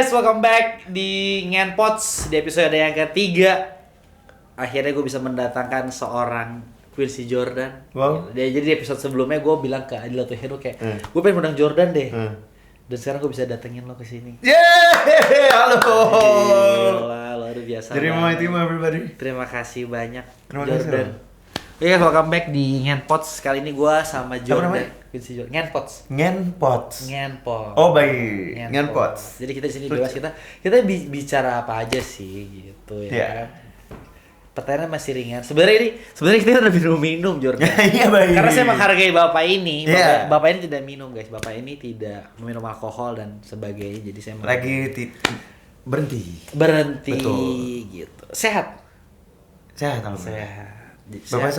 guys, welcome back di Ngenpots di episode yang ketiga. Akhirnya gue bisa mendatangkan seorang Quincy Jordan. Wow. Jadi di episode sebelumnya gue bilang ke Adil atau Hero kayak gue pengen undang Jordan deh. Dan sekarang gue bisa datengin lo ke sini. Yeay, halo. Gila, luar biasa. Terima kasih everybody. Terima kasih banyak Terima Jordan. kasih. Iya, welcome back di Ngenpots. Kali ini gue sama Jordan. namanya? Quincy Jordan. Ngenpots. Ngenpots. Ngenpots. Oh baik, Ngenpots. Jadi kita di sini bebas, kita bicara apa aja sih gitu ya. Iya. Kan? Pertanyaan masih ringan. Sebenarnya kita udah minum Jordan. Iya baik. Karena saya menghargai bapak ini. Iya. Bapak ini tidak minum guys. Bapak ini tidak meminum alkohol dan sebagainya. Jadi saya berhenti. Betul. Gitu. Sehat. Sehat alhamdulillah. Sehat.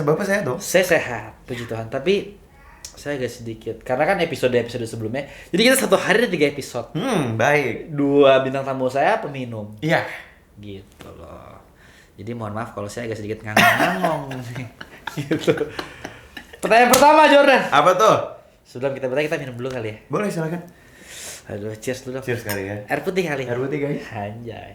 Bapak sehat dong? Saya sehat, puji Tuhan. Tapi saya agak sedikit karena kan episode sebelumnya. Jadi kita satu hari ada 3 episode. Baik. 2 bintang tamu saya peminum. Iya. Gitu loh. Jadi mohon maaf kalau saya agak sedikit ngangong gitu. Pertanyaan pertama Jordan. Apa tuh? Sebelum kita bertanya, kita minum dulu kali ya. Boleh silakan. Aduh, cheers dulu. Cheers kali ya. Air putih kali. Air putih guys. Anjay.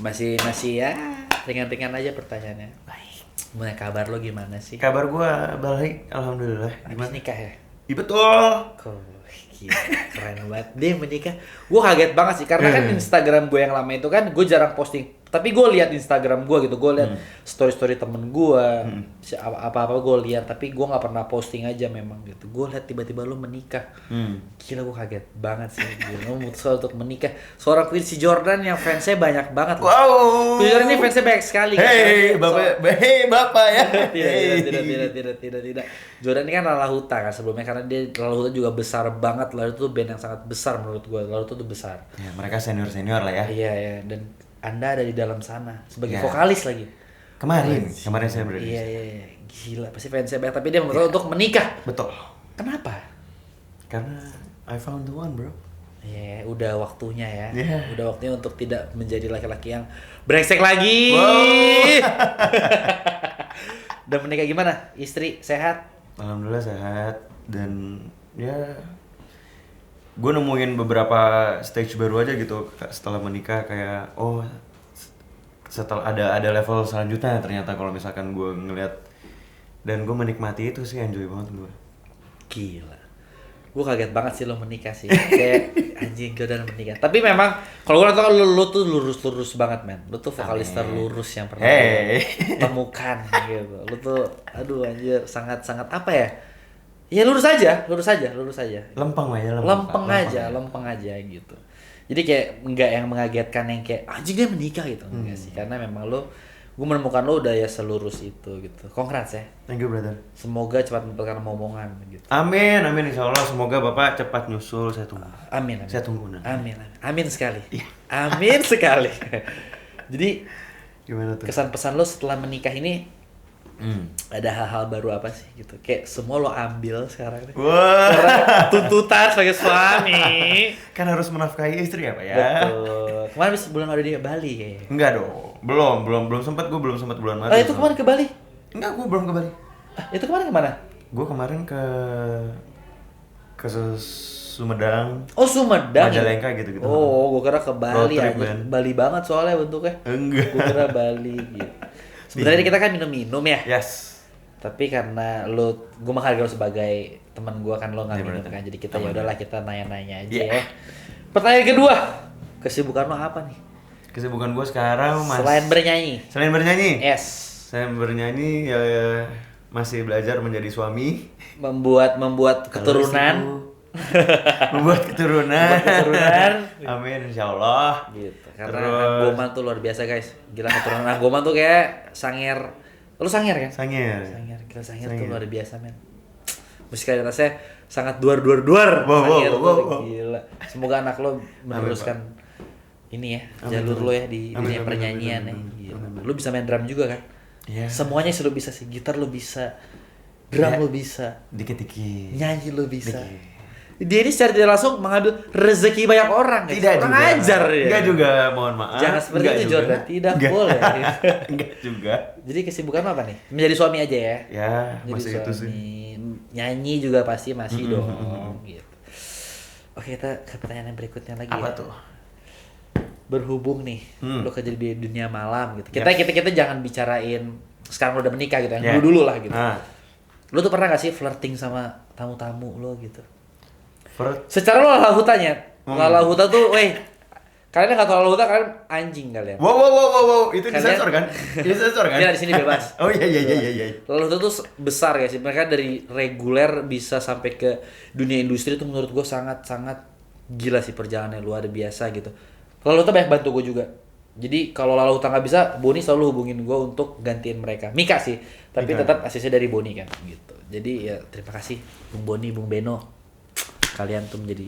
Masih ya ringan-ringan aja pertanyaannya. Baik. Mulai kabar lo gimana sih? Kabar gua baik, alhamdulillah. Habis nikah ya? Iya betul. Kok gila, keren banget. Dia menikah. Gue kaget banget sih karena kan Instagram gue yang lama itu kan gue jarang posting. Tapi gue lihat Instagram gue gitu, gue lihat story temen gue, apa gue lihat. Tapi gue nggak pernah posting aja memang gitu. Gue lihat tiba-tiba lu menikah. Gila, gue kaget banget sih. Lu memutuskan untuk menikah. Seorang Quincy Jordan yang fansnya banyak banget. Wow. Quincy Jordan ini fansnya banyak sekali. Hey, bapak ya. Tidak. Jordan ini kan Lalahuta kan sebelumnya, karena dia Lalahuta juga besar banget. Lalu itu band yang sangat besar menurut gue. Lalahuta itu besar. Ya, mereka senior lah ya. Iya. Dan Anda ada di dalam sana sebagai Ya. vokalis lagi. Kemarin saya berada. Iya. Gila, pasti fansnya banyak. Tapi dia memutuskan untuk menikah. Betul. Kenapa? Karena I found the one, bro. Iya, udah waktunya ya. Yeah. Udah waktunya untuk tidak menjadi laki-laki yang brengsek lagi. Wow. Dan menikah gimana? Istri sehat? Alhamdulillah sehat dan ya gue nemuin beberapa stage baru aja gitu setelah menikah, kayak setelah ada level selanjutnya ternyata kalau misalkan gue ngeliat, dan gue menikmati itu sih, enjoy banget gue. Gila, gue kaget banget sih lo menikah sih. Kayak anjing Jordan menikah. Tapi memang kalau gue tau lo tuh lurus banget men. Lo tuh vokalis terlurus yang pernah gue temukan gitu. Lo tuh aduh anjir, sangat apa ya? Ya lurus aja. Lempeng aja gitu. Jadi kayak nggak yang mengagetkan yang kayak anjing dia menikah gitu, enggak sih. Karena memang gue menemukan lo udah ya selurus itu gitu. Congrats ya. Thank you brother. Semoga cepat mendapatkan omongan gitu. Amin insyaallah, semoga bapak cepat nyusul, saya tunggu. Amin. Saya tunggu nanti. Amin sekali. Iya. Amin sekali. Jadi Gimana tuh? kesan pesan lo setelah menikah ini ada hal-hal baru apa sih gitu? Kayak semua lo ambil sekarang nih. Wah. Karena tuntutan sebagai suami. Kan harus menafkahi istri ya pak ya. Betul. Kemarin habis bulan ada di Bali kayaknya. Enggak dong, belum sempat bulan Maret. Oh itu kemarin ke Bali? Enggak, gue belum ke Bali. Itu kemarin kemana? Gue kemarin ke Sumedang. Oh Sumedang. Majalengka gitu. Oh, gue kira ke Bali Road trip, aja. man. Bali banget soalnya bentuknya. Enggak. Gue kira Bali gitu. Sebenarnya kita kan minum ya. Yes. Tapi karena gue menghargai lo sebagai teman gue, kan lo nggak minum kan, jadi kita ya udahlah kita nanya-nanya aja ya. Pertanyaan kedua, kesibukan lo apa nih? Kesibukan gue sekarang Selain bernyanyi. Yes. Saya Yes. bernyanyi ya, masih belajar menjadi suami. Membuat keturunan. Membuat keturunan. Amin. Amin insyaallah. Gitu. Karena Anggoman tuh luar biasa guys. Gila, keturunan Anggoman tuh kayak Sangir. Lu Sangir kan? Sangir. Gila Sangir tuh luar biasa men. Musikalitasnya sangat duar. Sangir tuh gila. Semoga anak lo meneruskan ini ya, jalur lo ya di dunia pernyanyian ya. Lu bisa main drum juga kan? Iya. Semuanya lo bisa sih. Gitar lo bisa. Drum lo bisa. Dikit-dikit. Nyanyi lo bisa. Dia ini secara tidak langsung mengambil rezeki banyak orang guys. Tidak orang juga. ajar ya. Enggak juga, mohon maaf. Jangan seperti itu Jordan, tidak boleh. Enggak juga. Jadi kesibukan apa nih? Menjadi suami aja ya? Ya, Jadi masih suami. itu sih. Nyanyi juga pasti masih dong gitu. Oke, kita ke pertanyaan yang berikutnya lagi. Apa ya. tuh? Berhubung nih, lo kerja di dunia malam gitu. Yes. Kita jangan bicarain sekarang lo udah menikah gitu, yang Yeah. dulu lah gitu. Ah. Lo tuh pernah gak sih flirting sama tamu-tamu lo gitu? Flirt. Secara lo lalahuta Lalahuta tuh, kalian yang gak tau lalahuta, kalian anjing kalian. Wow, itu Kalian- disensor kan? Disensor kan? Iya, di sini bebas. Oh iya. Lalahuta tuh besar ya sih. Mereka dari reguler bisa sampai ke dunia industri tuh menurut gue sangat-sangat gila sih perjalanannya, luar biasa gitu. Lalahuta banyak bantu gue juga. Jadi kalau Lalahuta nggak bisa, Boni selalu hubungin gue untuk gantiin mereka. Mika sih, tapi Mika. tetap asisnya dari Boni kan gitu. Jadi ya terima kasih Bung Boni, Bung Beno. Kalian tuh menjadi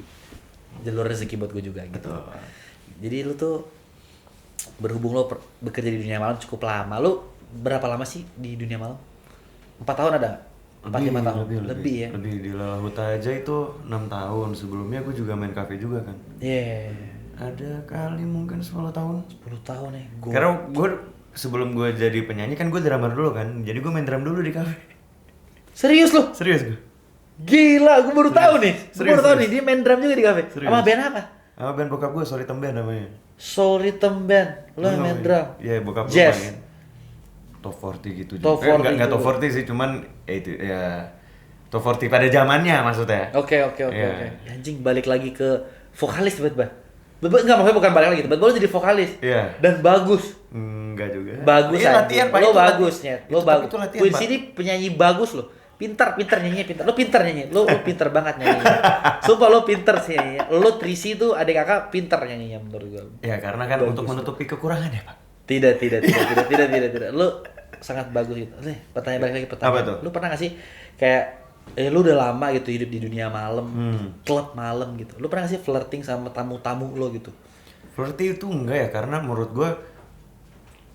jalur rezeki buat gue juga gitu. Betul. Jadi lu tuh berhubung lo bekerja di dunia malam cukup lama. Lu berapa lama sih di dunia malam? 4 tahun ada? 4-5 tahun? Lebih ya? Lebih di Lalahuta aja itu 6 tahun. Sebelumnya gue juga main cafe juga kan. Iya. Ada kali mungkin 10 tahun. 10 tahun ya. Karena gue sebelum gue jadi penyanyi kan gue drummer dulu kan. Jadi gue main drum dulu di cafe. Serius lu? Serius gue. Gila, gue baru tahu nih. Gue Serius, baru tahu serius. nih dia main drum juga di kafe. Serius. Sama band apa? Sama band bokap gue, Sorry Temben namanya. Soul Rhythm Band. Lo yang main drum. Iya, bokap gue Jazz. main. Top 40 gitu Top juga. 40 Enggak top juga. 40 sih, cuman itu ya top 40 pada zamannya maksudnya. Oke. Iya. Anjing balik lagi ke vokalis tiba-tiba. Enggak, maksudnya bukan balik lagi. Tiba-tiba lo jadi vokalis. Iya. Dan bagus. Enggak juga. Bagus Iya, anjing. latihan, Pak. Lo Itu bagus latihan. Nyet. Lo Itu- bagus. itu latihan, Quincy Pak. ini penyanyi bagus lo. Pintar nyanyinya pintar. Lo pintar nyanyi. Lo pintar banget nyanyinya. Sumpah lo pintar sih nyanyinya. Lo Trisi tuh adik kakak pintar nyanyinya menurut gue. Ya karena kan Bagus. untuk menutupi kekurangan ya, Pak. Tidak. Lu sangat bagus gitu. Nih, balik lagi pertanyaan. Apa tuh? Lu pernah gak sih kayak lu udah lama gitu hidup di dunia malam, klub malam gitu. Lu pernah gak sih flirting sama tamu-tamu lo gitu? Flirty itu enggak ya, karena menurut gue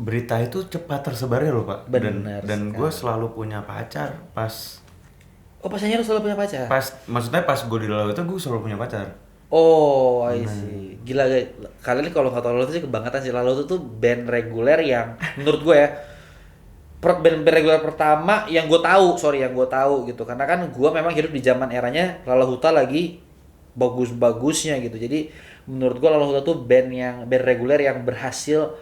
berita itu cepat tersebarnya loh, Pak. Benar Dan gue selalu punya pacar pas Oh, pasannya lu selalu punya pacar? maksudnya pas gue di Lalahuta gue selalu punya pacar. Oh, I see. Gila guys. Kalian ini kalau nggak tahu Lalahuta sih kebangetan sih. Lalahuta tuh band reguler yang menurut gue ya band reguler pertama yang gue tahu gitu. Karena kan gue memang hidup di zaman eranya Lalahuta lagi bagus-bagusnya gitu. Jadi menurut gue Lalahuta tuh band reguler yang berhasil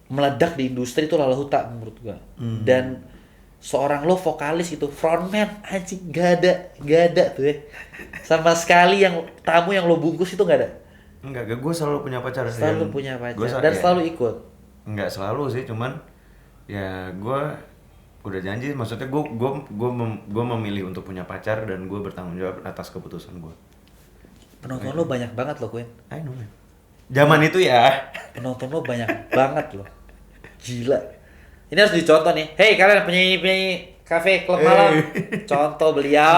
meledak di industri itu Lalahuta menurut gue. Dan seorang lo vokalis gitu, frontman, anjing gak ada tuh ya. Sama sekali yang tamu yang lo bungkus itu gak ada. Enggak, gue selalu punya pacar. Selalu punya pacar Gua dan ya, selalu ikut. Enggak selalu sih, cuman ya gue udah janji, maksudnya gue memilih untuk punya pacar dan gue bertanggung jawab atas keputusan gue. Penonton lo banyak banget lo, Queen. I know man. Zaman itu ya. Penonton lo banyak banget lo. Gila. Ini harus dicontoh nih. Hei kalian penyanyi kafe klub malam. Contoh beliau.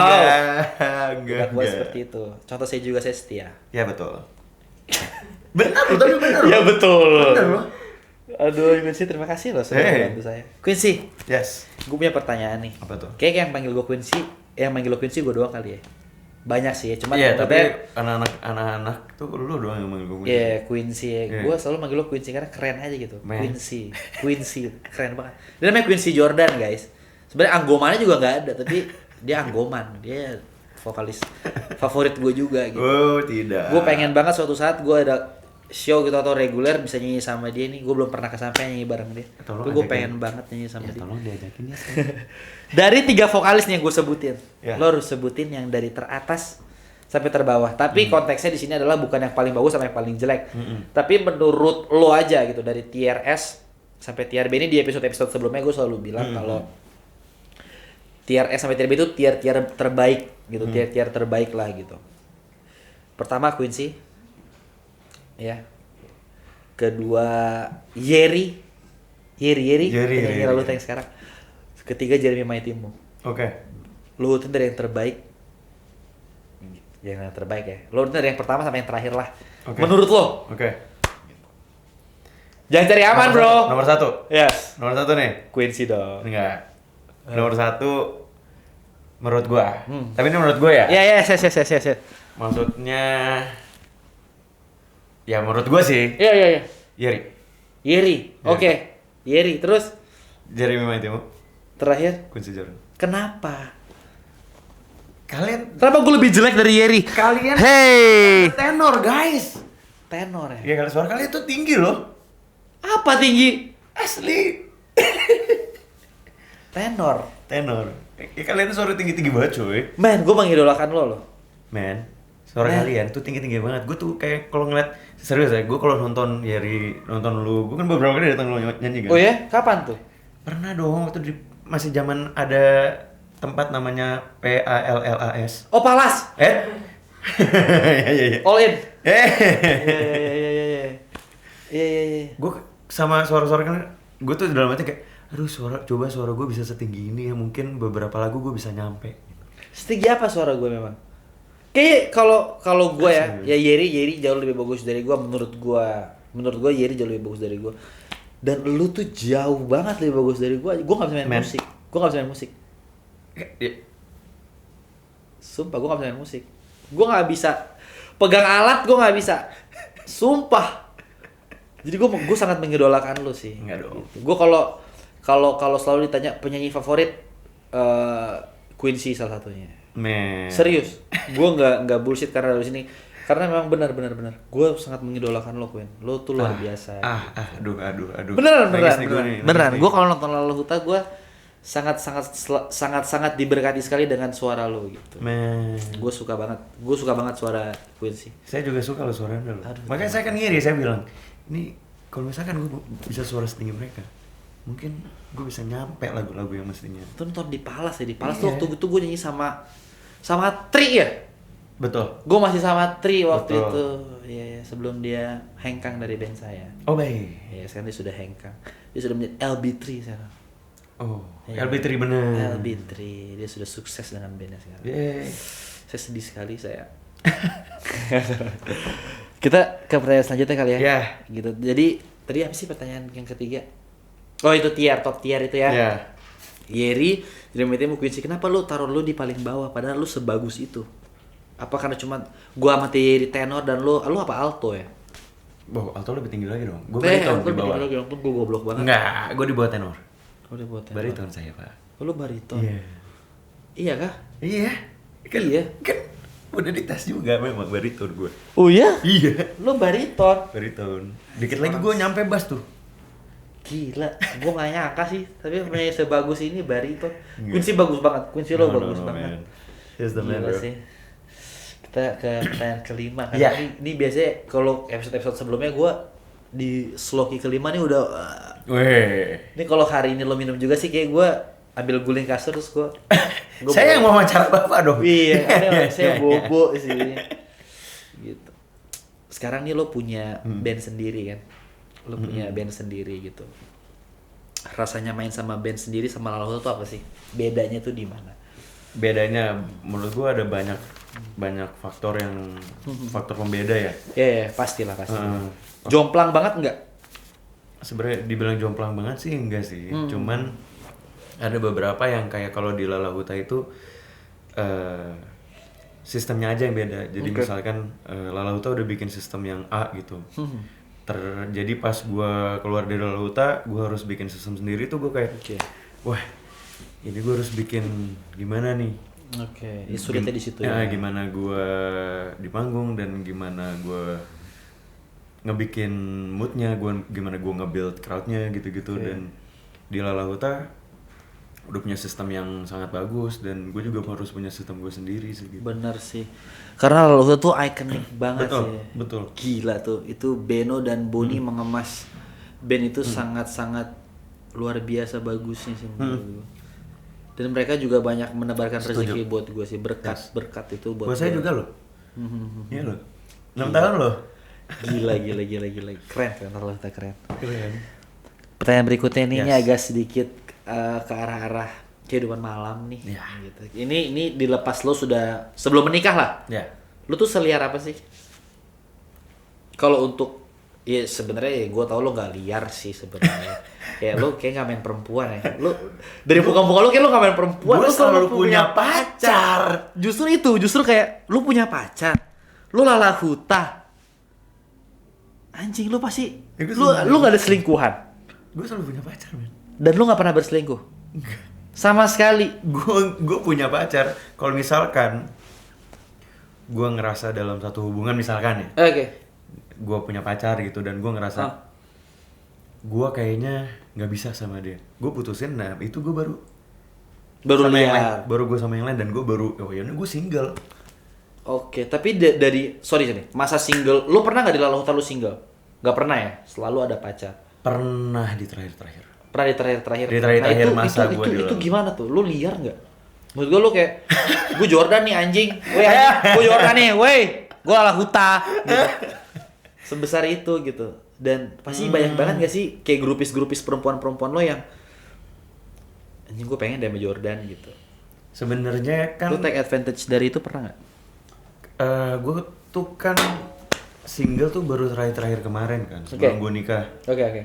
Bukan buat seperti itu. Contoh saya juga, saya setia. Ya betul. Benar loh, tapi benar loh. Ya betul. Benar loh. Aduh, Quincy terima kasih loh sudah membantu saya. Quincy, Yes. gue punya pertanyaan nih. Apa tuh? Kayak yang panggil gue Quincy, gue doang kali ya. Banyak sih ya, cuman Iya, tapi maksudnya- anak-anak tuh lu doang yang manggil gue. Iya, Quincy ya. Iya. Gue selalu manggil lo Quincy karena keren aja gitu. Man. Quincy, keren banget. Dia namanya Quincy Jordan, guys. Sebenarnya anggomannya juga nggak ada, tapi dia anggoman. Dia vokalis favorit gue juga gitu. Oh, tidak. Gue pengen banget suatu saat gue ada show gitu atau reguler bisa nyanyi sama dia nih. Gue belum pernah kesampaian nyanyi bareng dia. Tolong Tapi gue ajakin. pengen banget nyanyi sama Ya, dia. tolong diajakin ya. Dari 3 vokalis nih yang gue sebutin, Ya. lo harus sebutin yang dari teratas sampai terbawah. Tapi konteksnya di sini adalah bukan yang paling bagus sama yang paling jelek. Tapi menurut lo aja gitu dari tier S sampai tier B. Ini di episode sebelumnya gue selalu bilang kalau tier S sampai tier B itu tier terbaik gitu, tier terbaik lah gitu. Pertama Quincy, ya. Kedua Yeri, penyanyi Lalahuta yang sekarang. Ketiga Jeremy Maitimu. Oke. Lu urutin dari yang terbaik. Yang terbaik ya. Lu urutin dari yang pertama sampai yang terakhir lah. Oke. Menurut lo. Oke. Jangan cari aman, bro. Nomor satu. Yes. Nomor satu nih. Quincy dong. Enggak. Nomor satu menurut gua. Tapi ini menurut gua ya. Ya, yes. Maksudnya ya menurut gua sih. Iya. Yeri. Yeri. Ya. Oke. Yeri. Terus Jeremy Maitimu. terakhir, Quincy Jordan. kenapa? Kalian Kenapa gue lebih jelek dari Yeri? Kalian Hey, tenor guys. tenor ya. Ya kalau suara kalian tuh tinggi loh. Apa tinggi? Asli. Tenor. Tenor. Ya kalian suara tinggi-tinggi banget cuy. Men, gue mengidolakan lo loh. Men, suara Men. kalian tuh tinggi-tinggi banget. Gue tuh kayak kalau ngeliat serius ya, gue kalau nonton Yeri, nonton lu, gue kan beberapa kali datang lu nyanyi kan. Oh ya? Kapan tuh? Pernah dong waktu masih zaman ada tempat namanya PALLAS. Oh, Palas. Iya iya iya. All in. Eh. Iya. Iya. Gue sama suara-suara kan, gue tuh dalam hati kayak, aduh coba suara gue bisa setinggi ini ya, mungkin beberapa lagu gue bisa nyampe. Setinggi apa suara gue memang? Kayak kalau gue ya Yeri jauh lebih bagus dari gue menurut gue Yeri jauh lebih bagus dari gue. Dan lu tuh jauh banget lebih bagus dari gue. Gue nggak bisa main musik. Gue nggak bisa main musik. Sumpah gue nggak bisa main musik. Gue nggak bisa pegang alat, gue nggak bisa. Sumpah. Jadi gue sangat mengidolakan lu sih. Enggak dong. Gitu. Gue kalau selalu ditanya penyanyi favorit, Quincy salah satunya. Men. Serius, gue nggak bullshit karena dari sini. Karena memang benar. Gue sangat mengidolakan lo, Queen. Lo tuh luar biasa. Aduh. Beneran. Gue kalau nonton Lala Huta, gue sangat diberkati sekali dengan suara lo gitu. Men. Gue suka banget suara Quincy. Saya juga suka lo suaranya lo. Makanya saya kan ngiri, saya bilang, ini kalau misalkan gue bisa suara setinggi mereka, mungkin gue bisa nyampe lagu-lagu yang mestinya. Itu nonton di Palas ya, di Palas tuh waktu itu gue nyanyi sama Tri ya. Betul. Gue masih sama Tri waktu Betul. itu, ya sebelum dia hengkang dari band saya. Oh baik. Ya sekarang dia sudah hengkang, dia sudah menjadi LB3 sekarang. Oh, Ya, LB3 bener. LB3, dia sudah sukses dengan bandnya sekarang. Yeay. Saya sedih sekali saya. Kita ke pertanyaan selanjutnya kali ya. Ya. Gitu. Jadi tadi apa sih pertanyaan yang ketiga? Oh itu top tier itu ya. Ya. Yeri, Dream Team, Quincy. Kenapa lu taruh lu di paling bawah padahal lu sebagus itu? Apa karena cuma gua sama Yeri tenor dan lu apa alto ya? Boh, alto lebih tinggi lagi dong. Gue bariton di bawah. Gue goblok banget. Enggak, gue di bawah tenor. Udah buat tenor. Bariton saya, Pak. Oh, lu bariton. Iya. Iya kah? Iya. Kan, Iya. Kan udah dites juga memang bariton gue. Oh iya? Iya. Lu bariton. Bariton. Dikit lagi gue nyampe bass tuh. Gila, gua gak nyangka sih, tapi punya sebagus ini bariton. Enggak. Quincy bagus banget, Quincy lo bagus banget. Man. He's the man, Gila bro. sih. Kita ke pertanyaan kelima kan. Iya. Ini biasanya kalau episode sebelumnya gua di sloki kelima nih udah Weh. ini kalau hari ini lo minum juga sih kayak gua ambil guling kasur terus gua Saya yang mau wawancara Bapak dong. Iya, ini saya bobo sih. Gitu. Sekarang nih lo punya band sendiri kan. Lo punya band sendiri gitu. Rasanya main sama band sendiri sama Lala Huta tuh apa sih? Bedanya tuh di mana? Bedanya menurut gua ada banyak faktor pembeda ya. Ya, pastilah pasti. Jomplang banget enggak? Sebenarnya dibilang jomplang banget sih enggak sih. Cuman ada beberapa yang kayak kalau di Lala Huta itu sistemnya aja yang beda. Jadi misalkan Lala Huta udah bikin sistem yang A gitu. Jadi pas gua keluar dari Lala Huta, gua harus bikin sistem sendiri tuh. Gua kayak wah, ini gua harus bikin gimana nih? Oke, ini sulitnya di situ ya. ya. Gimana gua di panggung dan gimana gua ngebikin moodnya, gimana gua nge-build crowdnya gitu-gitu. Dan di Lala Huta udah punya sistem yang sangat bagus dan gue juga harus punya sistem gue sendiri sih gitu. Bener sih. Karena Lala Huta tuh ikonik banget Betul, sih. betul. Gila tuh. Itu Beno dan Boni mengemas band itu sangat-sangat luar biasa bagusnya sih menurut gue. Dan mereka juga banyak menebarkan rezeki buat gue sih, berkat itu buat saya juga loh. Iya loh. 6 tahun loh. Gila. Keren Lala Huta keren. Pertanyaan berikutnya ini agak sedikit ke arah-arah kehidupan malam nih. Gitu. Ini dilepas lo sudah sebelum menikah lah. Ya. Lo tuh seliar apa sih? Kalau untuk ya sebenarnya gue tau lo nggak liar sih sebenarnya. Kayak lo kayak nggak main perempuan ya. Lo dari muka-muka lo kayak lo nggak main perempuan. Gue Lo selalu punya pacar. Justru kayak lo punya pacar. Lo Lala Huta. Anjing lo pasti. Lo nggak ada selingkuhan. Gue selalu punya pacar, men. Dan lu gak pernah berselingkuh? Sama sekali. Gue punya pacar, kalau misalkan gue ngerasa dalam satu hubungan misalkan ya, Oke. gue punya pacar gitu dan gue ngerasa gue kayaknya nggak bisa sama dia, gue putusin. Nah itu gue baru sama yang lain, liar. baru gue sama yang lain, dan gue baru oh ya gue single. Oke, tapi dari sorry masa single, lu pernah nggak di Lalahuta lu single? Nggak pernah ya, selalu ada pacar. Pernah di terakhir. Pernah di terakhir. Di terakhir itu, masa itu, gua itu, di itu Lalau. gimana tuh? Lu liar nggak? Menurut gue lu kayak, gue Jordan nih anjing, gue Jordan nih, woi, gue Lalahuta. Gitu. Sebesar itu gitu. Dan pasti banyak banget gak sih kayak grupis perempuan-perempuan lo yang anjing gue pengen deh sama Jordan gitu. Sebenarnya kan Lu take advantage dari itu pernah nggak? gue tuh kan single tuh baru terakhir kemarin kan, sebelum gue nikah. Oke.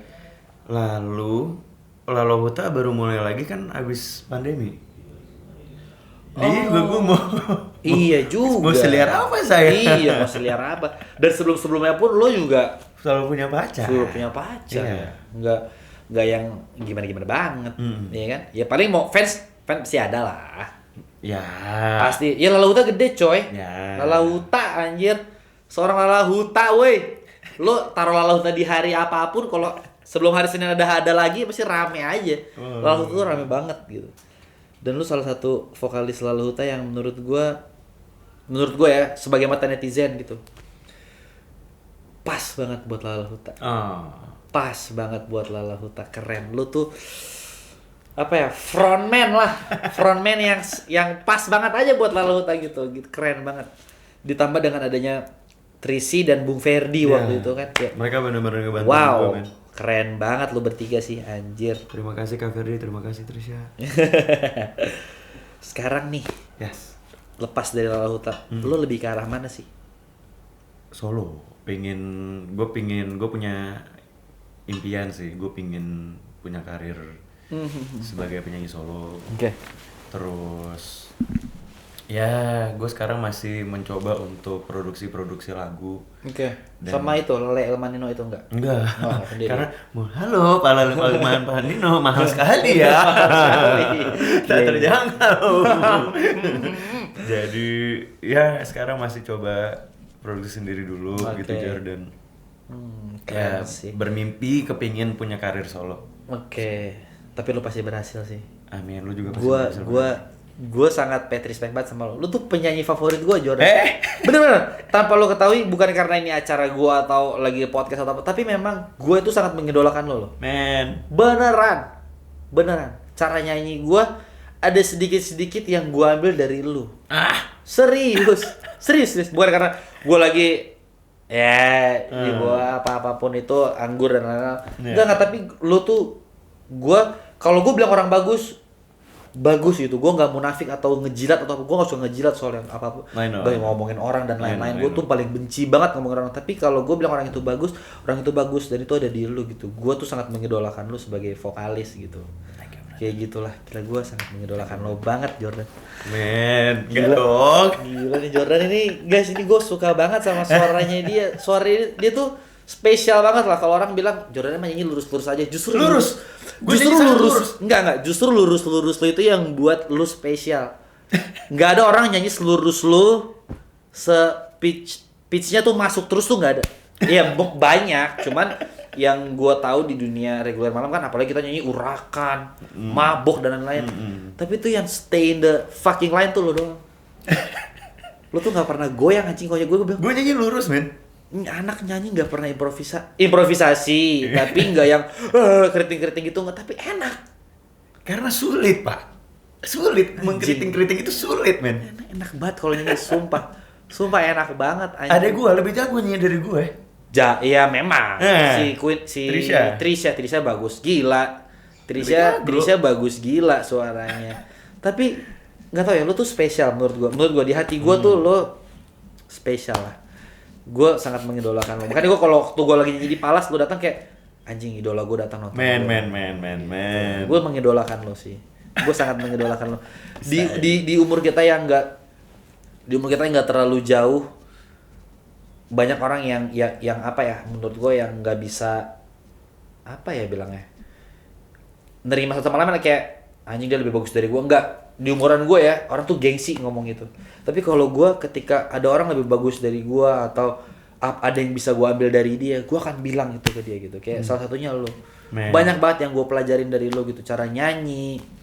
Lalu Lalahuta baru mulai lagi kan abis pandemi. Jadi gue mau Iya juga. mau seliar apa saya? Iya, mau seliar apa? Dan sebelum-sebelumnya pun lo juga Selalu punya pacar. selalu punya pacar. Iya. Nggak yang gimana-gimana banget. Iya kan? Ya paling mau fans pasti ada lah. Ya. Pasti. Ya Lalahuta gede coy. Ya. Lalahuta anjir. Seorang Lalahuta woi. Lo taruh Lalahuta di hari apapun, kalau sebelum hari Senin ada lagi pasti rame aja. Lalahuta tuh rame banget gitu. Dan lu salah satu vokalis Lalahuta yang menurut gua ya sebagai mata netizen gitu, pas banget buat Lalahuta. Pas banget buat Lalahuta, keren. Lu tuh apa ya, frontman yang pas banget aja buat Lalahuta gitu, keren banget. Ditambah dengan adanya Trisi dan Bung Ferdi waktu itu kan kayak, Mereka benar-benar ngebantu wow, gue, men. keren banget lu bertiga sih anjir. Terima kasih Kak Ferdi, terima kasih Trisha. Sekarang nih, Yes. lepas dari Lalahuta, lu lebih ke arah mana sih? Solo. Gue punya impian sih. Gue pingin punya karir sebagai penyanyi solo. Oke. Terus ya gue sekarang masih mencoba untuk produksi lagu. Oke. Sama itu Lele Elmanino itu enggak? Enggak. Oh, sendiri. Karena halo Pak Nino, mahal sekali ya. Tak terjangkau. Jadi ya sekarang masih coba produksi sendiri dulu gitu, Jordan. Keren Ya sih. bermimpi kepingin punya karir solo. Oke. Tapi lu pasti berhasil sih. Amin, lu juga pasti berhasil. Gue sangat pet respect banget sama lo. Lu tuh penyanyi favorit gue, Jordan. Bener-bener. Tanpa lo ketahui, bukan karena ini acara gue atau lagi podcast atau apa, tapi memang gue itu sangat mengidolakan lo. Men. Beneran. Cara nyanyi gue ada sedikit-sedikit yang gue ambil dari lu. Serius. Bukan karena gue lagi di bawah apapun itu anggur dan lain-lain. Enggak, tapi lu tuh kalau gue bilang orang bagus gitu, gue nggak munafik atau ngejilat atau apa, gue nggak suka ngejilat soal yang apapun, gak ngomongin orang dan lain-lain. Gue tuh paling benci banget ngomongin orang. Tapi kalau gue bilang orang itu bagus dan itu ada di lu gitu. Gue tuh sangat mengidolakan lu sebagai vokalis gitu. Kayak gitulah, kira gue sangat mengidolakan lo banget, Jordan. Men, gila dong. Gila nih Jordan ini, guys, ini gue suka banget sama suaranya dia. Suaranya dia tuh spesial banget lah. Kalau orang bilang Jordan emang nyanyi lurus-lurus aja, justru lurus. Justru lurus lu itu yang buat lu spesial. Nggak ada orang nyanyi selurus lu, pitchnya tuh masuk terus tuh nggak ada. Iya, banyak, cuman yang gua tahu di dunia reguler malam kan, apalagi kita nyanyi urakan, mabok dan lain-lain. Tapi itu yang stay in the fucking line tuh lo doang. Lo tuh nggak pernah goyang anjing, gue bilang. Gue nyanyi lurus, men. Anak nyanyi nggak pernah improvisasi, tapi nggak yang keriting gitu, nggak, tapi enak. Karena sulit, Pak. Mengkeriting-keriting itu sulit, men. Enak banget kalau nyanyi, sumpah enak banget. Ada gue lebih jago nyanyi dari gue. Iya memang. Si Trisha bagus gila. Trisha bagus gila suaranya. Tapi nggak tahu ya, lo tuh spesial menurut gua di hati gua tuh lo spesial lah. Gue sangat mengidolakan lo. Makanya gue kalau waktu gue lagi jadi Palas, gue datang kayak anjing, idola gue datang nonton. Men. Gue mengidolakan lo sih. Gue sangat mengidolakan lo. Di umur kita yang nggak terlalu jauh, banyak orang yang apa ya, menurut gue yang nggak bisa apa ya bilangnya, nerima satu sama lain, kayak anjing dia lebih bagus dari gue. Enggak, di umuran gue ya orang tuh gengsi ngomong gitu. Tapi kalau gue ketika ada orang lebih bagus dari gue atau ada yang bisa gue ambil dari dia, gue akan bilang itu ke dia gitu. Kayak salah satunya lo. Banyak banget yang gue pelajarin dari lo gitu, cara nyanyi.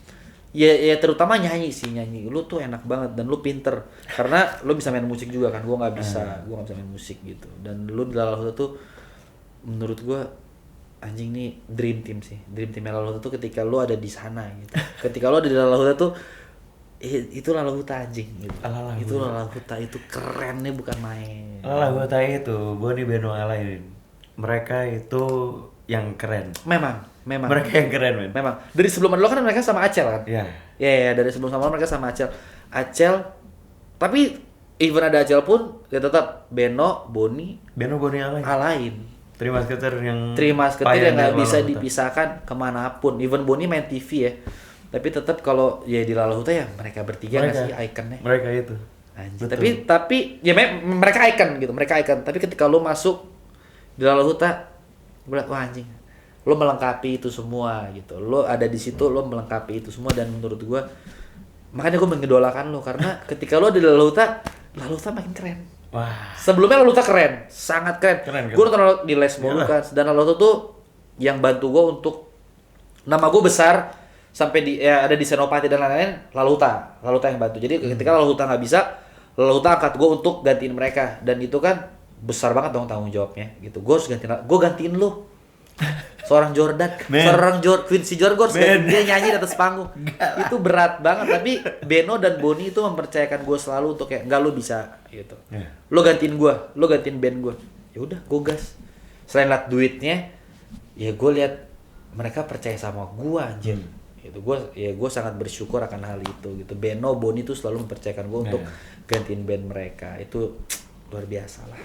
Ya terutama nyanyi sih, nyanyi. Lu tuh enak banget dan lu pinter. Karena lu bisa main musik juga kan. Gue nggak bisa main musik gitu. Dan lu di Lalahuta tuh menurut gue anjing nih dream team sih. Dream team Lalahuta tuh ketika lu ada di sana gitu. Ketika lu ada di Lalahuta tuh itu Lalahuta anjing gitu. Itu Lalahuta itu kerennya bukan main. Lalahuta itu Boni Beno Alain. Mereka itu yang keren. Memang. Mereka yang keren, men. Memang. Dari sebelum lo kan mereka sama Acel kan? Iya. Iya, dari sebelum sama lo mereka sama Acel. Tapi even ada Acel pun dia tetap Beno Boni Alain. Terima Musketeer yang nggak bisa dipisahkan kemanapun. Even Boni main TV ya. Tapi tetap kalau ya di Lalahuta ya mereka bertiga nggak sih ikonnya. Mereka itu. Anjir. Tapi ya mereka ikon gitu. Mereka ikon. Tapi ketika lo masuk di Lalahuta, gue liat wah anjing. Lo melengkapi itu semua gitu. Lo ada di situ, lo melengkapi itu semua dan menurut gue makanya gue mengidolakan lo karena ketika lo di Lalahuta makin keren. Wah. Sebelumnya Lalahuta keren, sangat keren. Gue nonton di Les mulu kan dan Lalahuta tuh yang bantu gue untuk nama gue besar sampai ada di Senopati dan lain-lain. Lalahuta yang bantu. Jadi ketika Lalahuta nggak bisa, Lalahuta angkat gue untuk gantiin mereka dan itu kan besar banget dong tanggung jawabnya gitu. Gue harus gantiin lo. Seorang Quincy Jorgos dia nyanyi di atas panggung. Itu berat banget tapi Beno dan Boni itu mempercayakan gue selalu untuk kayak enggak, lo bisa gitu. Lo gantiin band gue. Ya udah, gue gas. Selain liat duitnya, ya gue lihat mereka percaya sama gue anjir. Gitu. Gue sangat bersyukur akan hal itu gitu. Beno, Boni itu selalu mempercayakan gue untuk gantiin band mereka. Itu luar biasa lah.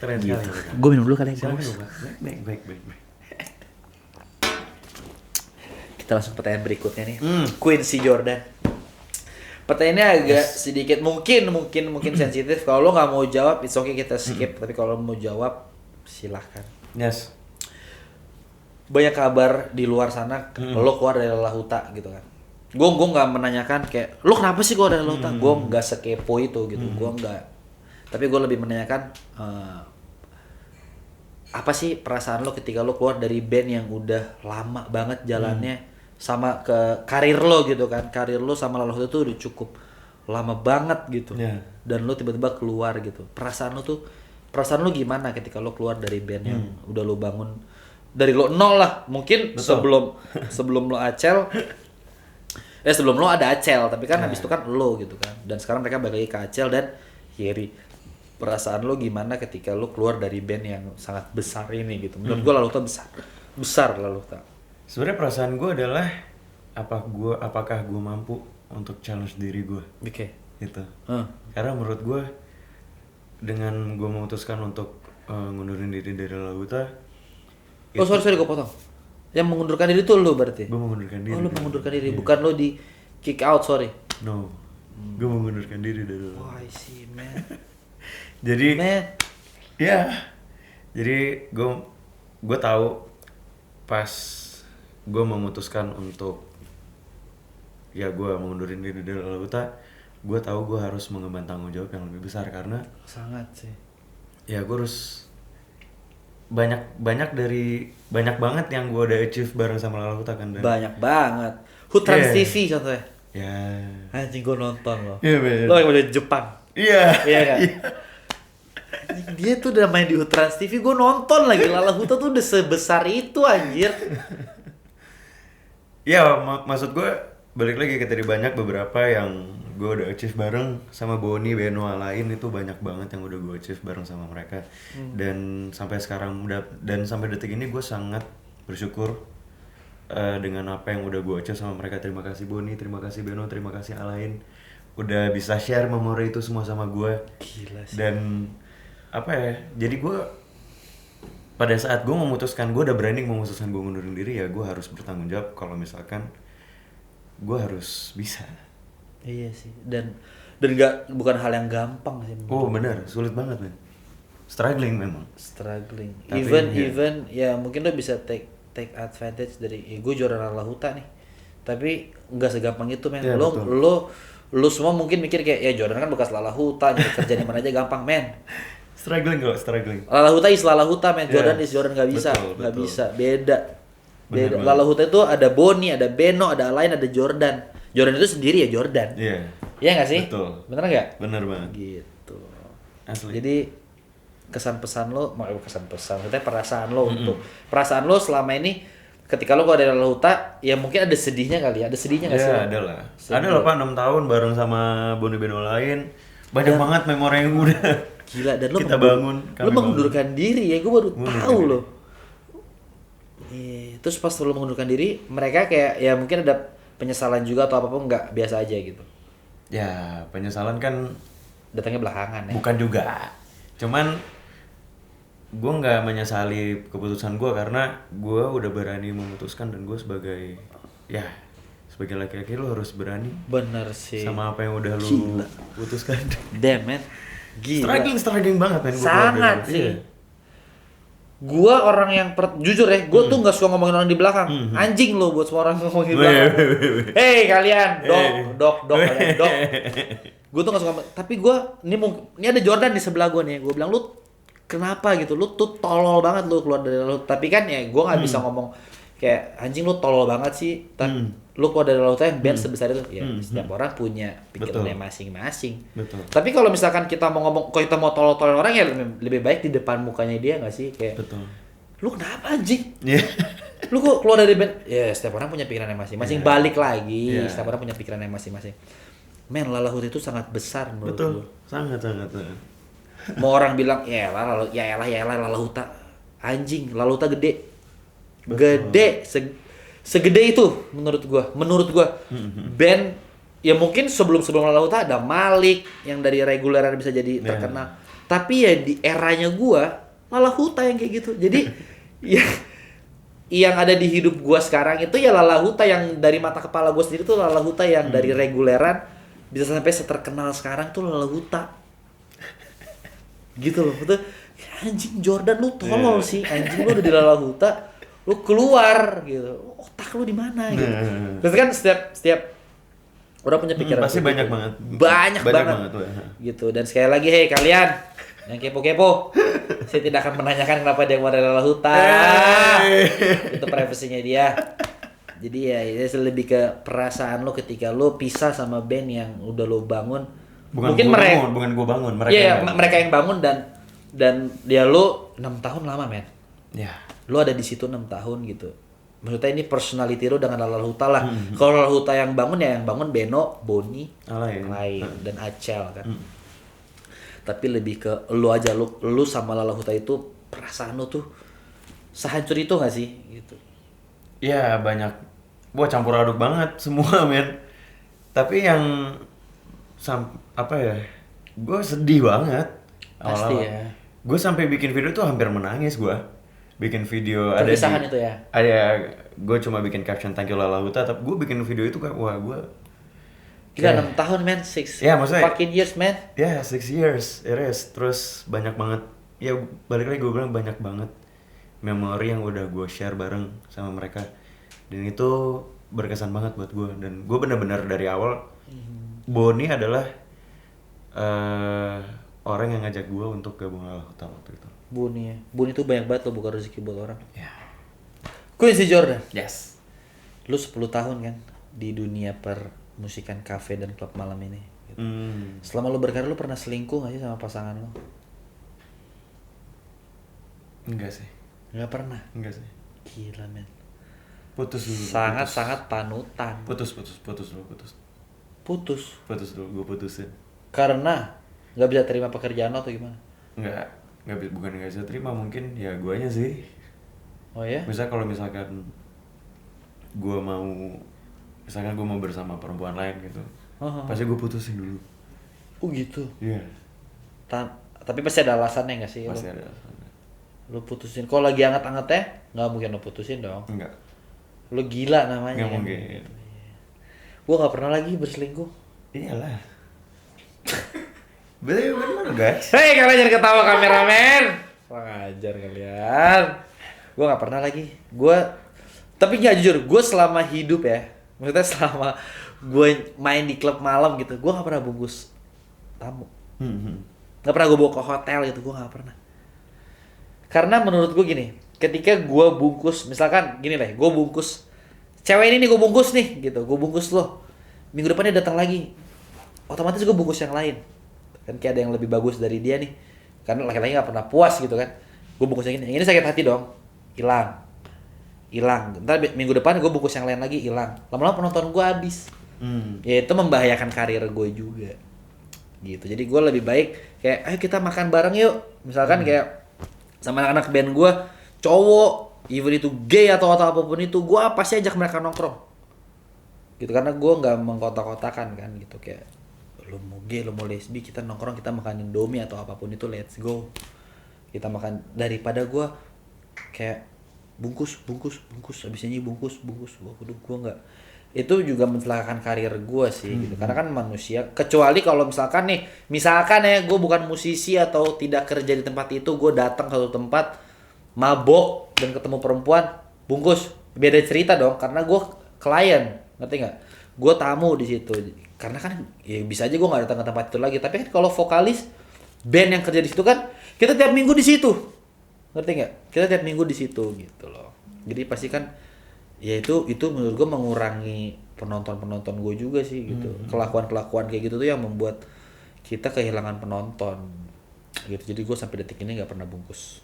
Keren gitu. Sekali. Gue minum dulu kali ya. Baik. Kita langsung pertanyaan berikutnya nih. Quincy Jordan. Pertanyaannya agak sedikit mungkin sensitif. Kalau lo nggak mau jawab, it's okay kita skip. Tapi kalau lo mau jawab, silahkan. Yes. Banyak kabar di luar sana, lo keluar dari Lalahuta gitu kan. Gue nggak menanyakan kayak lo kenapa sih keluar dari Lalahuta. Gue nggak sekepo itu gitu. Gue nggak. Tapi gue lebih menanyakan apa sih perasaan lo ketika lo keluar dari band yang udah lama banget jalannya sama ke karir lo gitu kan. Karir lo sama Lalahuta tuh udah cukup lama banget gitu. Dan lo tiba-tiba keluar gitu. Perasaan lo gimana ketika lo keluar dari band yang udah lo bangun dari lo nol lah. Mungkin sebelum lo Acel sebelum lo ada Acel, tapi kan habis itu kan lo gitu kan. Dan sekarang mereka balik lagi ke Acel dan Yeri. Perasaan lo gimana ketika lo keluar dari band yang sangat besar ini gitu. Menurut gue Lalahuta besar Lalahuta. Sebenarnya perasaan gue adalah apakah gue mampu untuk challenge diri gue. Oke. Gitu. Karena menurut gue dengan gue memutuskan untuk ngundurin diri dari Lalahuta. Oh sorry gue potong. Yang mengundurkan diri tuh lo berarti? Gue mengundurkan diri. Oh lo mengundurkan diri, bukan lo di kick out, sorry. No. Gue mengundurkan diri dari Lalahuta. Oh I see man. Jadi jadi gue tahu pas gue memutuskan untuk gue mengundurin diri dari Lalahuta, gue tahu gue harus mengemban tanggung jawab yang lebih besar karena sangat sih. Ya gue harus banyak banget yang gue udah achieve bareng sama Lalahuta kan. Banyak banget. Trans TV contohnya. Anjing gue nonton loh. Lo yang udah Jepang. Iya kan? Dia tuh udah main di Trans TV, gue nonton lagi. Lalahuta tuh udah sebesar itu anjir. Ya maksud gue balik lagi ke tadi, banyak beberapa yang gue udah achieve bareng sama Boni, Beno lain, itu banyak banget yang udah gue achieve bareng sama mereka. Dan sampai sekarang dan sampai detik ini gue sangat bersyukur dengan apa yang udah gue achieve sama mereka. Terima kasih Boni, terima kasih Beno, terima kasih Alain udah bisa share memori itu semua sama gue. Gila sih. Dan jadi gue pada saat gue memutuskan, gue udah berani memutuskan gue ngundurin diri, ya gue harus bertanggung jawab kalau misalkan gue harus bisa. Iya sih, dan bukan hal yang gampang sih. Oh benar, sulit banget men. Struggling memang. Even ya mungkin lo bisa take advantage dari gue juara Lalahuta nih. Tapi nggak segampang itu men. Iya, betul. Lu semua mungkin mikir kayak ya Jordan kan bekas lalahuta, nyari kerja di mana aja gampang men. Struggling kok, struggling. Lalahuta is lalahuta men, Jordan Iya. is Jordan, nggak bisa, Betul, nggak betul. bisa, beda. Bener Beda. banget. Lalahuta itu ada Boni, ada Beno, ada Alain, ada Jordan. Jordan itu sendiri ya Jordan. Iya. Iya nggak sih? Betul. Bener nggak? Bener banget. Gitu. Asli. Jadi kesan pesan lo, kesan pesan, maksudnya perasaan lo untuk perasaan lo selama ini ketika lo keluar dari Lalahuta, ya mungkin ada sedihnya kali ya, ada sedihnya nggak sih? Ya lo? ada lah. Sedih. Ada lah Pak 6 tahun bareng sama Boni Beno lain. Banyak banget memori yang udah Gila, dan lo kita bangun. Lo mengundurkan diri ya, gue baru Mengundurkan tahu diri. lo. Terus pas lo mengundurkan diri, mereka kayak ya mungkin ada penyesalan juga atau apapun, nggak biasa aja gitu. Ya penyesalan kan Datangnya belakangan ya. bukan juga. Cuman gue nggak menyesali keputusan gue karena gue udah berani memutuskan, dan gue sebagai sebagai laki-laki lo harus berani Bener sih. sama apa yang udah lo Gila. putuskan. Damn man. Gila. Struggling banget men. Sangat sih. Gua orang yang jujur ya, gua tuh nggak suka ngomongin orang di belakang. Anjing lo buat semua orang ngomongin di belakang. Hei kalian, dok kalian, dok. Gua tuh nggak suka, tapi gua ini ada Jordan di sebelah gua nih. Gua bilang lu kenapa gitu? Lu tuh tolol banget lu keluar dari laut. Tapi kan ya gua nggak bisa ngomong kayak anjing lu tolol banget sih. Lu keluar dari laut yang band sebesar itu. Ya setiap orang punya pikirannya masing-masing. Betul. Tapi kalau misalkan kita mau ngomong, kalau kita mau tolol-tolol orang ya lebih baik di depan mukanya dia nggak sih? Kayak Betul. lu kenapa anjing? Iya. Lu kok keluar dari band? Ya setiap orang punya pikirannya masing-masing. Balik lagi, Iya. setiap orang punya pikirannya masing-masing. Men, Lalahuta itu sangat besar menurut Betul. gua. Sangat. Mau orang bilang ya elah Lalahuta. Anjing, Lalahuta gede. Gede segede itu menurut gua. Band ya mungkin sebelum Lalahuta ada Malik yang dari reguleran bisa jadi terkenal. Tapi ya di eranya gua Lalahuta yang kayak gitu. Jadi ya yang ada di hidup gua sekarang itu ya Lalahuta yang dari mata kepala gua sendiri tuh Lalahuta yang dari reguleran bisa sampai seterkenal sekarang tuh Lalahuta. Gitu loh. Betul. Anjing Jordan lu tolol sih. Anjing lu udah di Lalahuta, lu keluar gitu. Otak lu di mana gitu. Terus kan setiap orang punya pikiran Pasti begitu. banyak banget. Banyak banget. Gitu. Dan sekali lagi hei kalian yang kepo-kepo, saya tidak akan menanyakan kenapa dia keluar dari Lalahuta. Itu privasinya dia. Jadi ya ini lebih ke perasaan lo ketika lo pisah sama band yang udah lo bangun. Bukan gue bangun, mereka. Iya, yang bangun. mereka yang bangun dan dia lo 6 tahun lama men. Ya. Lo ada di situ 6 tahun gitu. Maksudnya ini personality lo dengan Lalahuta lah. Kalau Lalahuta yang bangun ya yang bangun Beno, Boni, Alain. dan Acel kan. Tapi lebih ke lo aja, lo sama Lalahuta itu perasaan lo tuh sehancur itu gak sih gitu. Ya banyak. Wah campur aduk banget semua men. Tapi yang gue sedih banget. Pasti Awal-awal. ya. Gue sampai bikin video tuh hampir menangis gue. Bikin video Perpisahan itu ya? Ada, gue cuma bikin caption thank you Lalahuta, tapi gue bikin video itu kayak wah gue. Gila 6 tahun man, 6 Ya, maksudnya- fucking years man. Ya 6 years, it is. Terus banyak banget. Ya balik lagi gue bilang banyak banget memori yang udah gue share bareng sama mereka. Dan itu berkesan banget buat gue. Dan gue benar-benar dari awal Boni adalah orang yang ngajak gue untuk gabung Lalahuta waktu itu. Buni ya. Buni itu banyak banget lo buka rezeki buat orang. Ya. Quincy Jordan. Yes. Lu 10 tahun kan di dunia permusikan kafe dan klub malam ini. Gitu. Selama lu berkarir lu pernah selingkuh gak sih sama pasangan lu? Enggak sih. Nggak pernah. Enggak sih. Gila men. Putus dulu. Sangat panutan. Putus dulu, gue putusin. Karena nggak bisa terima pekerjaan lo atau gimana? Bukan nggak bisa terima, mungkin ya guanya sih. Oh ya? Kalau misalkan gue mau bersama perempuan lain gitu, pasti gue putusin dulu. Oh gitu. Iya. Tapi pasti ada alasannya nggak sih? Pasti ada alasannya. Lu putusin. Kalau lagi anget-angetnya nggak mungkin lu putusin dong. Enggak. Lu gila namanya. Nggak kan? mungkin. Gua nggak pernah lagi berselingkuh. Iyalah. Bener guys. Hei kalian jangan ketawa kameramen. Kurang ajar kalian. Gue nggak pernah lagi. Tapi nggak jujur. Gue selama hidup ya. Maksudnya selama gue main di klub malam gitu, gue nggak pernah bungkus tamu. Nggak pernah gue bawa ke hotel gitu, gue nggak pernah. Karena menurut gue gini, ketika gue bungkus, misalkan gini lah, gue bungkus cewek ini nih, gue bungkus nih gitu, gue bungkus lo, minggu depannya datang lagi, otomatis gue bungkus yang lain kan, kayak ada yang lebih bagus dari dia nih, karena laki-laki nggak pernah puas gitu kan, gue bungkus yang ini sakit hati dong, hilang, ntar minggu depan gue bungkus yang lain lagi, hilang, lama-lama penonton gue habis. Ya itu membahayakan karir gue juga gitu. Jadi gue lebih baik kayak ayo kita makan bareng yuk, misalkan kayak sama anak-anak band gue cowok, even itu gay atau apapun itu, gue pasti ajak mereka nongkrong gitu, karena gue nggak mengkotak-kotakan kan gitu, kayak lo mau gay, lo mau lesbi, kita nongkrong, kita makan Indomie atau apapun itu, let's go, kita makan, daripada gue kayak bungkus abis nyanyi bungkus waduh, gue nggak, itu juga mencelakakan karir gue sih gitu, karena kan manusia, kecuali kalau misalkan ya gue bukan musisi atau tidak kerja di tempat itu, gue datang ke satu tempat mabok dan ketemu perempuan bungkus, beda cerita dong, karena gue klien, ngerti nggak, gue tamu di situ, karena kan ya bisa aja gue nggak datang ke tempat itu lagi, tapi kan kalau vokalis band yang kerja di situ kan kita tiap minggu di situ, ngerti nggak, kita tiap minggu di situ gitu loh, jadi pasti kan ya itu menurut gue mengurangi penonton gue juga sih gitu. Kelakuan kayak gitu tuh yang membuat kita kehilangan penonton gitu. Jadi gue sampai detik ini nggak pernah bungkus.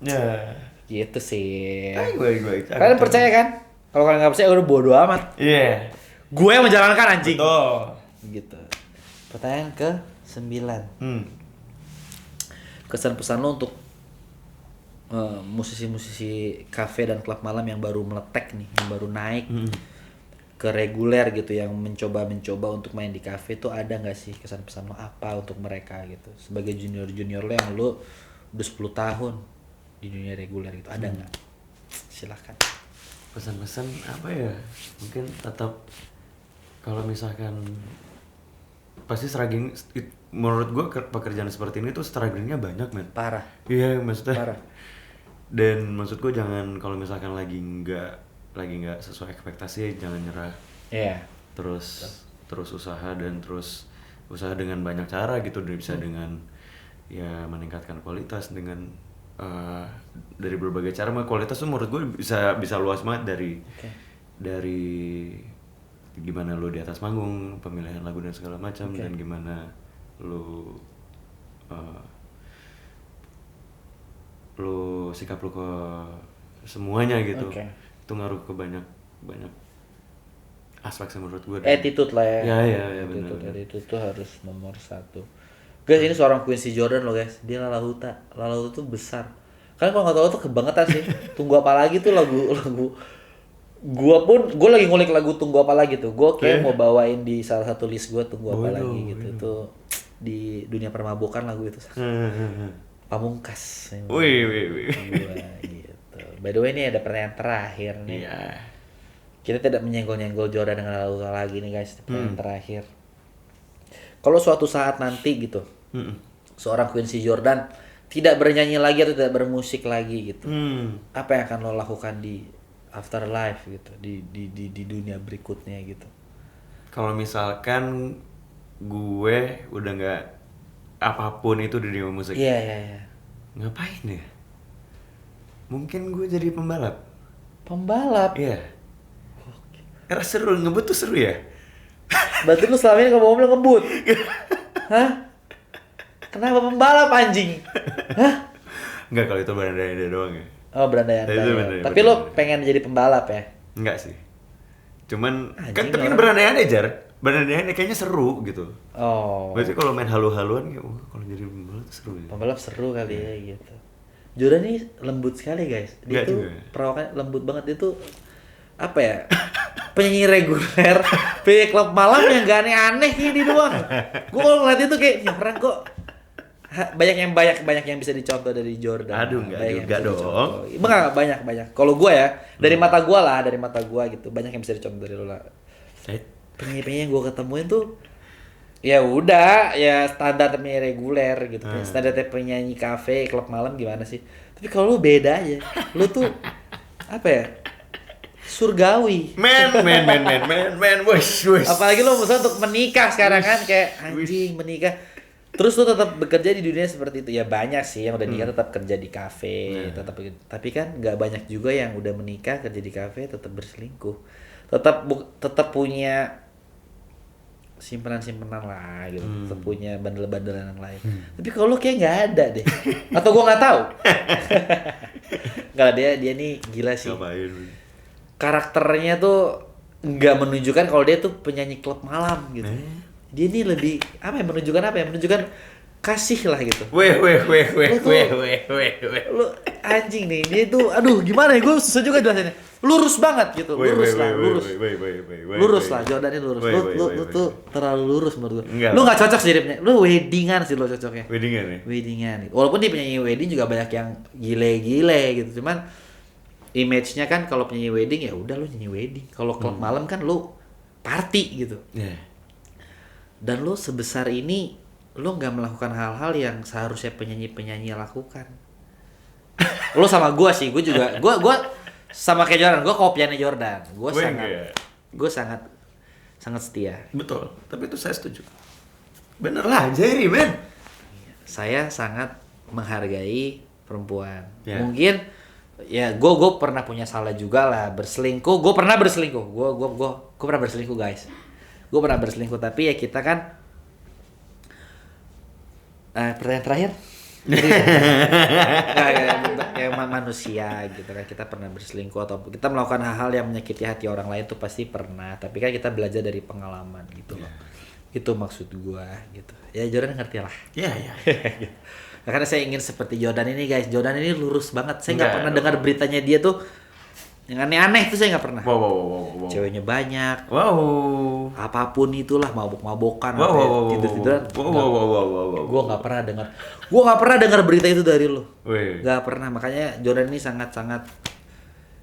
Ya. Gitu sih. Gue. Kalian percaya kan? Kalau kalian nggak percaya udah bodo amat. Iya. Gue yang menjalankan, anjing. Betul. Gitu. Pertanyaan ke-9. Kesan pesan lo untuk musisi-musisi kafe dan klub malam yang baru meletek nih, yang baru naik ke reguler gitu, yang mencoba untuk main di kafe, tuh ada nggak sih kesan pesan lo apa untuk mereka gitu, sebagai junior lo yang lo udah 10 tahun di dunia reguler gitu, ada nggak? Silakan. Pesan-pesan apa ya? Mungkin tetap kalau misalkan pasti struggling, menurut gue pekerjaan seperti ini tuh strugglingnya banyak, men. Parah. Iya, maksudnya. Parah. Dan maksud gue jangan, kalau misalkan lagi nggak sesuai ekspektasi, jangan nyerah. Iya. Terus usaha, dan terus usaha dengan banyak cara gitu, bisa dengan ya meningkatkan kualitas dengan dari berbagai cara. Kualitas tuh menurut gue bisa luas banget, dari gimana lo di atas panggung, pemilihan lagu dan segala macam, dan gimana lo sikap lo ke semuanya gitu. Itu ngaruh ke banyak aspek sih menurut gue. Attitude lah ya. Ya benar. Attitude tuh harus nomor 1. Guys, ini seorang Quincy Jordan loh guys. Dia Lalahuta tuh besar. Kalian kalau nggak tahu tuh kebangetan sih. Tunggu apa lagi tuh lagu. Gue lagi ngulik lagu Tunggu Apa Lagi tuh. Gue kayak mau bawain di salah satu list gue Tunggu Apa Lagi gitu. Tuh di dunia permabukan lagu itu. Pamungkas. Wih. Gitu. By the way, ini ada pertanyaan terakhir nih. Iya. Kita tidak menyenggol-nyenggol Jordan dengan Lalahuta lagi nih guys. Pertanyaan terakhir. Kalau suatu saat nanti gitu, seorang Quincy Jordan tidak bernyanyi lagi atau tidak bermusik lagi gitu, apa yang akan lo lakukan di afterlife gitu, di dunia berikutnya gitu? Kalau misalkan gue udah nggak apapun itu di dunia musik, Iya. ngapain ya? Mungkin gue jadi pembalap. Iya. Era seru, ngebut tuh seru ya? Berarti lu selama ini kalau mobil ngebut? Hah? Kenapa pembalap, anjing? Hah? Enggak, kalau itu berandai-andai doang ya. Oh, berandai-andai. Tapi lu pengen jadi pembalap ya? Enggak sih. Cuman anjing, tapi berandai-andai, Jar. Berandai-andai kayaknya seru gitu. Oh. Berarti kalau main halu-haluan kayak kalau jadi pembalap seru ya. Pembalap seru kali ya gitu. Jordan ini lembut sekali guys. Dia tuh perawakannya lembut banget. Dia tuh apa ya? Penyanyi reguler, penyanyi klub malam yang gak aneh-aneh ini doang. Gue kalau ngeliat itu kayak orang kok banyak yang bisa dicontoh dari Jordan. Aduh, enggak juga dong. Banyak. Kalau gue ya, dari mata gue gitu, banyak yang bisa dicontoh dari lo lah. Penyanyi yang gue ketemuin tuh ya udah, ya standar penyanyi reguler gitu. Standar penyanyi kafe, klub malam gimana sih? Tapi kalau lu beda aja. Lu tuh apa ya? surgawi. Men, wes. Apalagi lo misalnya untuk menikah sekarang kan kayak anjing menikah. Terus lo tetap bekerja di dunia seperti itu. Ya banyak sih yang udah nikah tetap kerja di kafe, tapi kan nggak banyak juga yang udah menikah kerja di kafe tetap berselingkuh. Tetap punya simpanan lah gitu. Tetap punya bandel-bandelan yang lain. Tapi kalau lo kayak nggak ada deh. Atau gua nggak tahu. Nggak, dia nih gila sih. Ngapain? Karakternya tuh nggak menunjukkan kalau dia tuh penyanyi klub malam gitu. Dia ini lebih menunjukkan kasih lah gitu. Weh. Lu anjing nih, dia tuh aduh gimana ya, gue susah juga jelasinnya. Lurus banget gitu, lurus lah, Jordan ini lurus. Lu tuh terlalu lurus menurut gue. Lu nggak cocok sih hidupnya, lu weddingan sih lo cocoknya. Weddingan. Walaupun dia penyanyi wedding juga banyak yang gile-gile gitu, cuman image-nya kan kalau penyanyi wedding ya udah lu nyanyi wedding. Kalau klub malam kan lu party gitu. Dan lu sebesar ini lu nggak melakukan hal-hal yang seharusnya penyanyi lakukan. Lu sama gua sih, gua sama kayak Jordan, gua kopiannya Jordan. Gua sangat setia. Betul, tapi itu saya setuju. Bener lah, Jerry, men. Saya sangat menghargai perempuan. Mungkin ya gue pernah punya salah juga lah, berselingkuh. Gue pernah berselingkuh guys. Gue pernah berselingkuh, tapi ya kita kan pertanyaan terakhir kayak manusia gitu kan, kita pernah berselingkuh atau kita melakukan hal-hal yang menyakiti hati orang lain tuh pasti pernah, tapi kan kita belajar dari pengalaman gitu loh. Itu maksud gue gitu ya. Jordan ngerti lah. Iya. Karena saya ingin seperti Jordan ini guys. Jordan ini lurus banget. Saya nggak pernah dengar beritanya dia tuh yang aneh-aneh, itu saya nggak pernah. Wow. Ceweknya banyak. Wow. Apapun itulah, mabok-mabokan, tidur-tiduran. Gue nggak pernah dengar. Gue nggak pernah dengar berita itu dari lo. Nggak pernah. Makanya Jordan ini sangat-sangat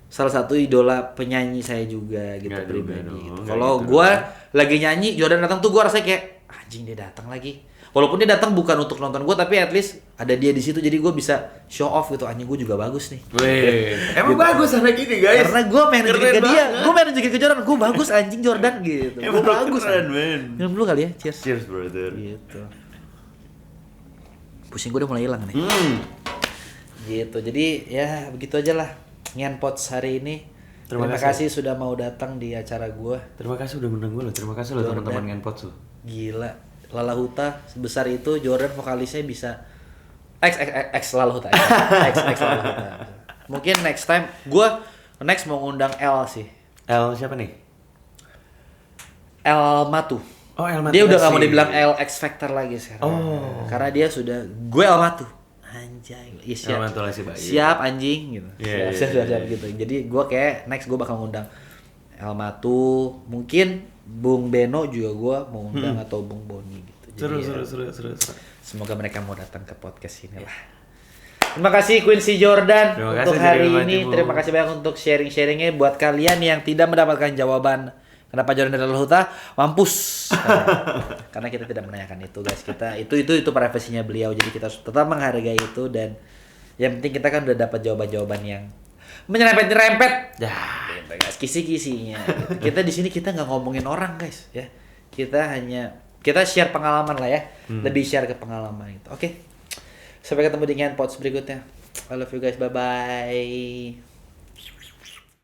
salah satu idola penyanyi saya juga gitu pribadi. Gitu. Kalau gue lagi nyanyi, Jordan datang tuh gue rasanya kayak anjing dia datang lagi. Walaupun dia datang bukan untuk nonton gue, tapi at least ada dia di situ, jadi gue bisa show off gitu. Anjing gue juga bagus nih. Emang gitu. Bagus anak gini guys. Karena gue pengen nunjukin ke dia, gue pengen nunjukin ke Jordan, gue bagus anjing Jordan gitu. Gue bagus. Keren, man. Minum dulu kali ya, cheers. Cheers brother. Gitu. Pusing gue udah mulai hilang nih. Gitu, jadi ya begitu aja lah Ngenpots hari ini. Terima kasih sudah mau datang di acara gue. Terima kasih udah ngundang gue loh. Terima kasih loh teman-teman Ngenpots loh. Gila. Lala Huta sebesar itu, Jordan vokalisnya bisa X Lala Huta. X Lala Huta. Mungkin next time next mau ngundang L sih. L siapa nih? L Matu. Oh, L Matu. Dia udah gak mau dibilang L X Factor lagi sekarang. Karena dia sudah gue L Matu. Anjay. Ya, siap. L Matu lagi baik. Siap anjing gitu. Siap gitu. Jadi gue kayak next gue bakal ngundang L Matu, mungkin Bung Beno juga gue mau undang atau Bung Boni gitu. Seru. Semoga mereka mau datang ke podcast ini lah. Terima kasih Quincy Jordan untuk hari ini. Terima kasih banyak untuk sharing-sharingnya. Buat kalian yang tidak mendapatkan jawaban kenapa Jordan adalah Huta, mampus. Karena kita tidak menanyakan itu guys. Kita itu privasinya beliau. Jadi kita tetap menghargai itu, dan yang penting kita kan udah dapat jawaban-jawaban yang menyerempet-nyerempet. Guys, kisi-kisinya. Gitu. Kita di sini kita nggak ngomongin orang guys, ya. Kita share pengalaman lah ya. Lebih share ke pengalaman gitu. Oke. Sampai ketemu di Ngenpots berikutnya. I love you guys. Bye bye.